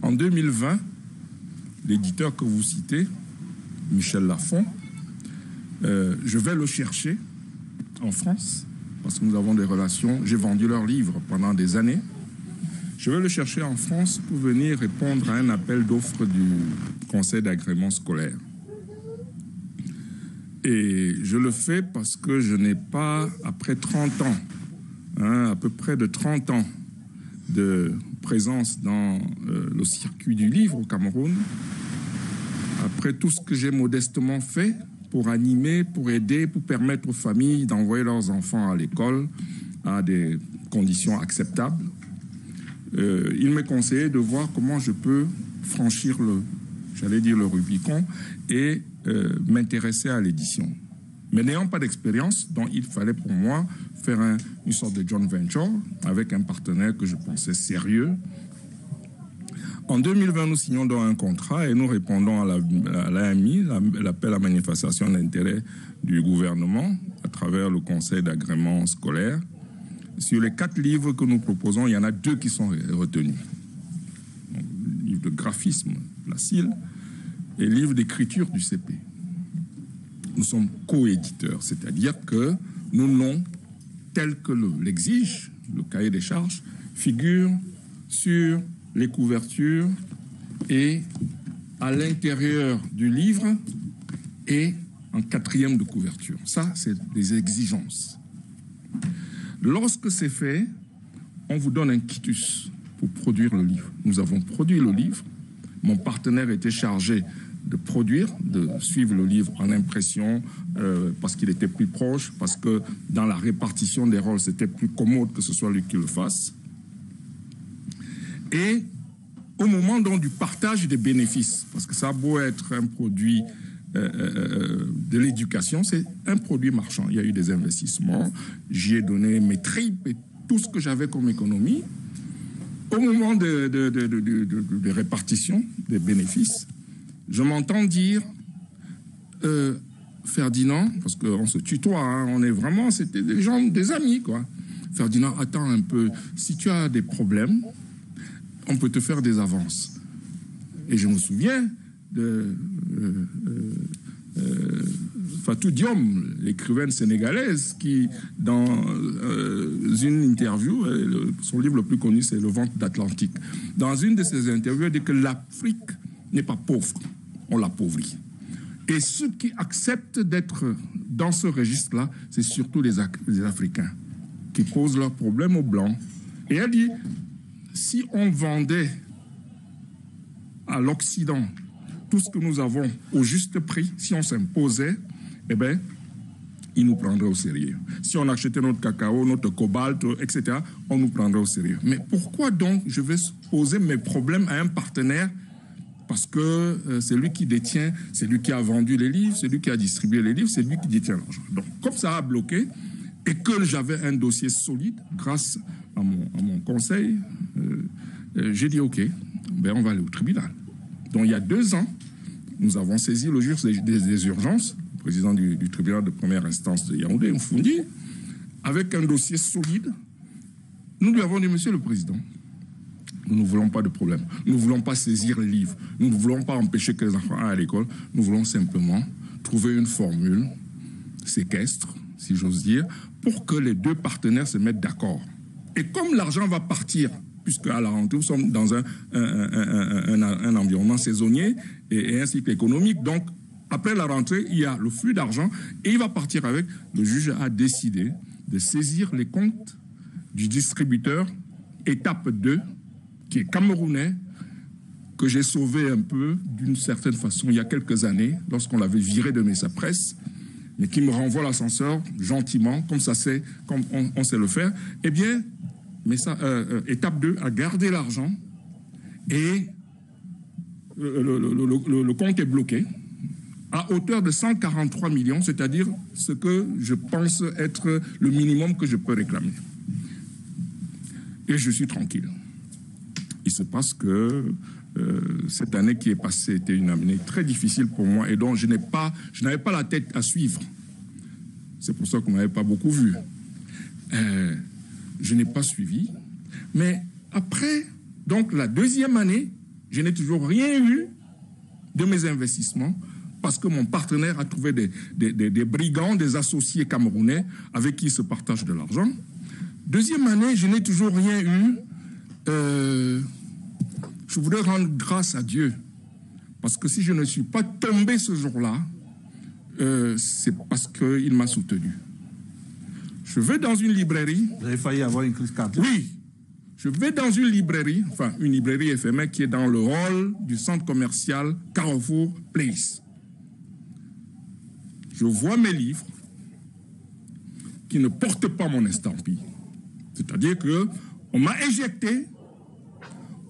En 2020, l'éditeur que vous citez, Michel Lafon, je vais le chercher en France, parce que nous avons des relations. J'ai vendu leurs livres pendant des années. Je vais le chercher en France pour venir répondre à un appel d'offres du Conseil d'agrément scolaire. Et je le fais parce que je n'ai pas, après 30 ans, à peu près de 30 ans de présence dans le circuit du livre au Cameroun, après tout ce que j'ai modestement fait pour animer, pour aider, pour permettre aux familles d'envoyer leurs enfants à l'école à des conditions acceptables, il m'est conseillé de voir comment je peux franchir le Rubicon et m'intéresser à l'édition. Mais n'ayant pas d'expérience, donc il fallait pour moi faire une sorte de joint venture avec un partenaire que je pensais sérieux. En 2020, nous signons donc un contrat et nous répondons à l'AMI, l'appel à manifestation d'intérêt du gouvernement, à travers le Conseil d'agrément scolaire. Sur les 4 livres que nous proposons, il y en a 2 qui sont retenus. Donc, le livre de graphisme, la CIL, et le livre d'écriture du CP. Nous sommes co-éditeurs, c'est-à-dire que nos noms, tels que l'exige le cahier des charges, figurent sur les couvertures et à l'intérieur du livre et en 4e de couverture. Ça, c'est des exigences. Lorsque c'est fait, on vous donne un quitus pour produire le livre. Nous avons produit le livre. Mon partenaire était chargé de produire, de suivre le livre en impression parce qu'il était plus proche, parce que dans la répartition des rôles, c'était plus commode que ce soit lui qui le fasse. Et au moment donc du partage des bénéfices, parce que ça a beau être un produit de l'éducation, c'est un produit marchand. Il y a eu des investissements, j'y ai donné mes tripes et tout ce que j'avais comme économie. Au moment de répartition des bénéfices, je m'entends dire Ferdinand, parce qu'on se tutoie, hein, on est vraiment, c'était des gens, des amis, quoi. Ferdinand, attends un peu, si tu as des problèmes, on peut te faire des avances. Et je me souviens de Fatou Diom, l'écrivaine sénégalaise, qui, dans une interview, son livre le plus connu, c'est Le ventre d'Atlantique. Dans une de ses interviews, elle dit que l'Afrique n'est pas pauvre, on l'appauvrit. Et ceux qui acceptent d'être dans ce registre-là, c'est surtout les Africains, qui posent leurs problèmes aux Blancs. Et elle dit, si on vendait à l'Occident tout ce que nous avons au juste prix, si on s'imposait, eh bien, ils nous prendraient au sérieux. Si on achetait notre cacao, notre cobalt, etc., on nous prendrait au sérieux. Mais pourquoi donc je vais poser mes problèmes à un partenaire? Parce que c'est lui qui détient, c'est lui qui a vendu les livres, c'est lui qui a distribué les livres, c'est lui qui détient l'argent. Donc, comme ça a bloqué, et que j'avais un dossier solide, grâce à mon conseil, j'ai dit, OK, ben on va aller au tribunal. Donc, il y a 2 ans, nous avons saisi le juge des urgences, le président du tribunal de première instance de Yaoundé, Mfoundi, avec un dossier solide. Nous lui avons dit, Monsieur le Président, nous ne voulons pas de problème. Nous ne voulons pas saisir les livres. Nous ne voulons pas empêcher que les enfants aillent à l'école. Nous voulons simplement trouver une formule séquestre, si j'ose dire, pour que les 2 partenaires se mettent d'accord. Et comme l'argent va partir, puisque à la rentrée, nous sommes dans un environnement saisonnier et un cycle économique, donc après la rentrée, il y a le flux d'argent et il va partir avec. Le juge a décidé de saisir les comptes du distributeur étape 2, qui est camerounais, que j'ai sauvé un peu d'une certaine façon il y a quelques années, lorsqu'on l'avait viré de Messa Presse, mais qui me renvoie l'ascenseur gentiment, comme ça c'est, comme on sait le faire. Eh bien, étape 2 a gardé l'argent et le compte est bloqué à hauteur de 143 millions, c'est-à-dire ce que je pense être le minimum que je peux réclamer. Et je suis tranquille. Il se passe que cette année qui est passée était une année très difficile pour moi et donc je n'avais pas la tête à suivre. C'est pour ça qu'on m'avait pas beaucoup vu. Je n'ai pas suivi. Mais après, donc la 2e année, je n'ai toujours rien eu de mes investissements parce que mon partenaire a trouvé des brigands, des associés camerounais avec qui il se partage de l'argent. Deuxième année, je n'ai toujours rien eu. Je voudrais rendre grâce à Dieu parce que si je ne suis pas tombé ce jour-là, c'est parce qu'il m'a soutenu. Je vais dans une librairie. Vous avez failli avoir une crise cardiaque? Oui. Je vais dans une librairie, enfin une librairie éphémère qui est dans le hall du centre commercial Carrefour Place. Je vois mes livres qui ne portent pas mon estampille. C'est-à-dire qu'on m'a éjecté.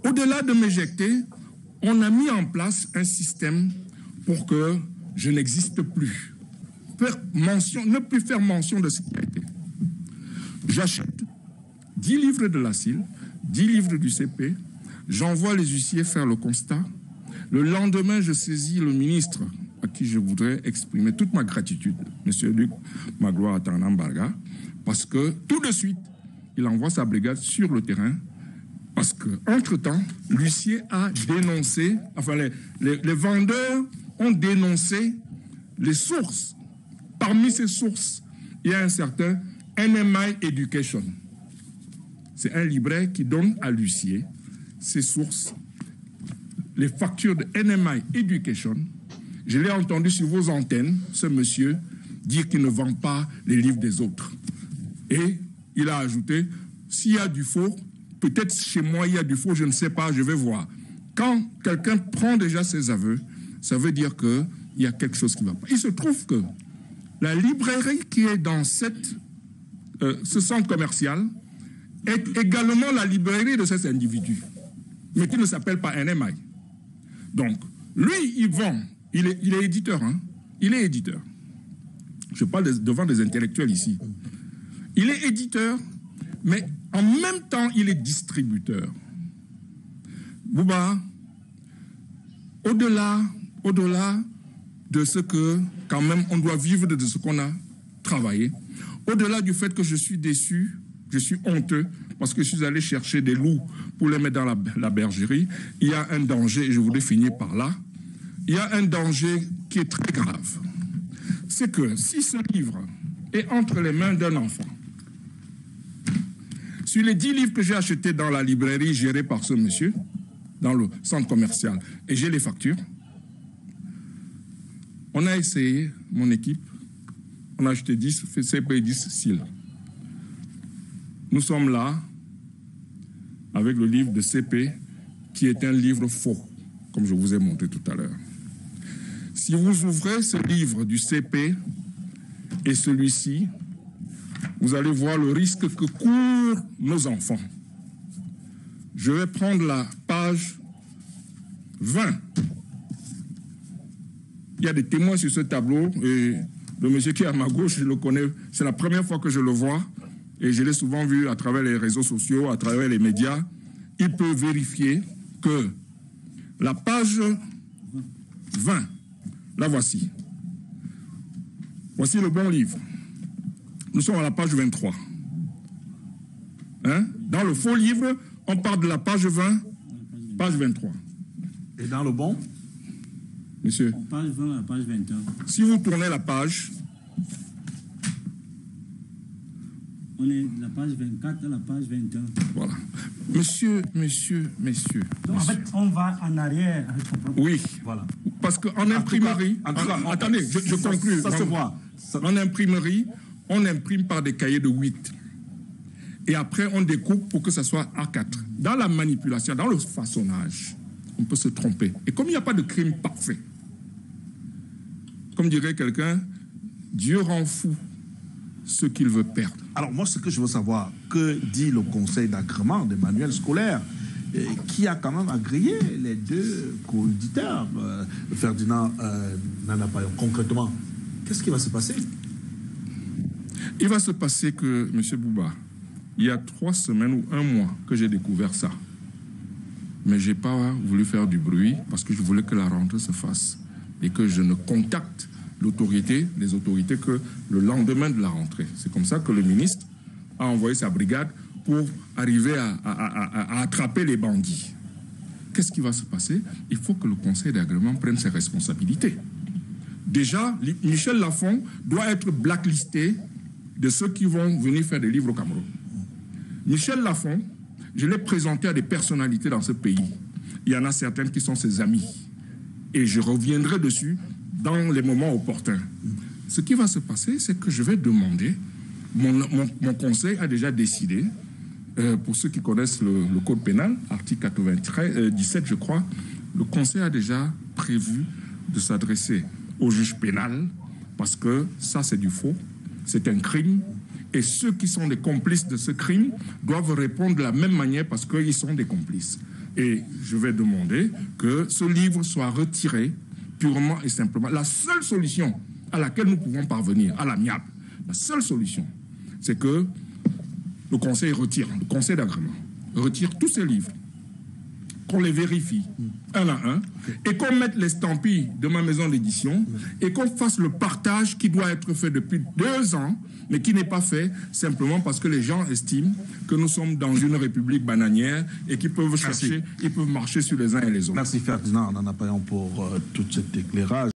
Au-delà de m'éjecter, on a mis en place un système pour que je n'existe plus. Ne plus faire mention de ce qui a été. J'achète 10 livres de la CIL, 10 livres du CP, j'envoie les huissiers faire le constat. Le lendemain, je saisis le ministre à qui je voudrais exprimer toute ma gratitude, M. Luc Magloire Atanambarga, parce que tout de suite, il envoie sa brigade sur le terrain, parce qu'entre-temps, l'huissier a dénoncé, enfin les vendeurs ont dénoncé les sources. Parmi ces sources, il y a un certain NMI Education. C'est un libraire qui donne à l'huissier ses sources, les factures de NMI Education. Je l'ai entendu sur vos antennes, ce monsieur, dire qu'il ne vend pas les livres des autres. Et il a ajouté, s'il y a du faux, peut-être chez moi il y a du faux, je ne sais pas, je vais voir. Quand quelqu'un prend déjà ses aveux, ça veut dire qu'il y a quelque chose qui ne va pas. Il se trouve que la librairie qui est dans ce centre commercial est également la librairie de cet individu, mais qui ne s'appelle pas NMI. Donc, lui, il vend, il est éditeur, hein? Il est éditeur. Je parle devant des intellectuels ici. Il est éditeur, mais en même temps, il est distributeur. Bouba, au-delà de ce que, quand même, on doit vivre de ce qu'on a travaillé, au-delà du fait que je suis déçu, je suis honteux, parce que je suis allé chercher des loups pour les mettre dans la bergerie, il y a un danger, et je voudrais finir par là, il y a un danger qui est très grave. C'est que si ce livre est entre les mains d'un enfant, sur les 10 livres que j'ai achetés dans la librairie gérée par ce monsieur, dans le centre commercial, et j'ai les factures, on a essayé, mon équipe, on a acheté 10 CP et 10 CIL. Nous sommes là avec le livre de CP qui est un livre faux, comme je vous ai montré tout à l'heure. Si vous ouvrez ce livre du CP et celui-ci, vous allez voir le risque que courent nos enfants. Je vais prendre la page 20. Il y a des témoins sur ce tableau et le monsieur qui est à ma gauche, je le connais, c'est la première fois que je le vois et je l'ai souvent vu à travers les réseaux sociaux, à travers les médias. Il peut vérifier que la page 20, la voici. Voici le bon livre. Nous sommes à la page 23. Hein? Dans le faux livre, on part de la page 20, page 23. Et dans le bon? Monsieur. Page 20 à la page 21. Si vous tournez la page. On est de la page 24 à la page 21. Voilà. Messieurs. Donc, en fait, on va en arrière avec son propre. Oui. Voilà. Parce qu'en imprimerie. Attendez, je conclue. Ça se voit. En imprimerie, on imprime par des cahiers de 8. Et après, on découpe pour que ça soit A4. Dans la manipulation, dans le façonnage, on peut se tromper. Et comme il n'y a pas de crime parfait, comme dirait quelqu'un, Dieu rend fou ce qu'il veut perdre. Alors moi, ce que je veux savoir, que dit le conseil d'agrément des manuels scolaires qui a quand même agréé les deux co-éditeurs, Ferdinand Nana Payon, concrètement, qu'est-ce qui va se passer? Il va se passer que, M. Bouba, il y a 3 semaines ou 1 mois que j'ai découvert ça. Mais je n'ai pas voulu faire du bruit parce que je voulais que la rentrée se fasse et que je ne contacte les autorités que le lendemain de la rentrée. C'est comme ça que le ministre a envoyé sa brigade pour arriver à attraper les bandits. qu'est-ce qui va se passer? Il faut que le conseil d'agrément prenne ses responsabilités. Déjà, Michel Lafon doit être blacklisté de ceux qui vont venir faire des livres au Cameroun. Michel Lafon, je l'ai présenté à des personnalités dans ce pays. Il y en a certaines qui sont ses amis. Et je reviendrai dessus dans les moments opportuns. Ce qui va se passer, c'est que je vais demander, mon conseil a déjà décidé, pour ceux qui connaissent le code pénal, article 17, je crois, le conseil a déjà prévu de s'adresser au juge pénal, parce que ça c'est du faux, c'est un crime, et ceux qui sont des complices de ce crime doivent répondre de la même manière parce qu'ils sont des complices. Et je vais demander que ce livre soit retiré purement et simplement. La seule solution à laquelle nous pouvons parvenir, à l'amiable, la seule solution, c'est que le conseil retire, le conseil d'agrément, retire tous ces livres, qu'on les vérifie un à un, et qu'on mette l'estampille de ma maison d'édition, et qu'on fasse le partage qui doit être fait depuis 2 ans, mais qui n'est pas fait simplement parce que les gens estiment que nous sommes dans une république bananière et qu'ils peuvent chercher, ils peuvent marcher sur les uns et les autres. Merci Ferdinand Nana Payan pour tout cet éclairage.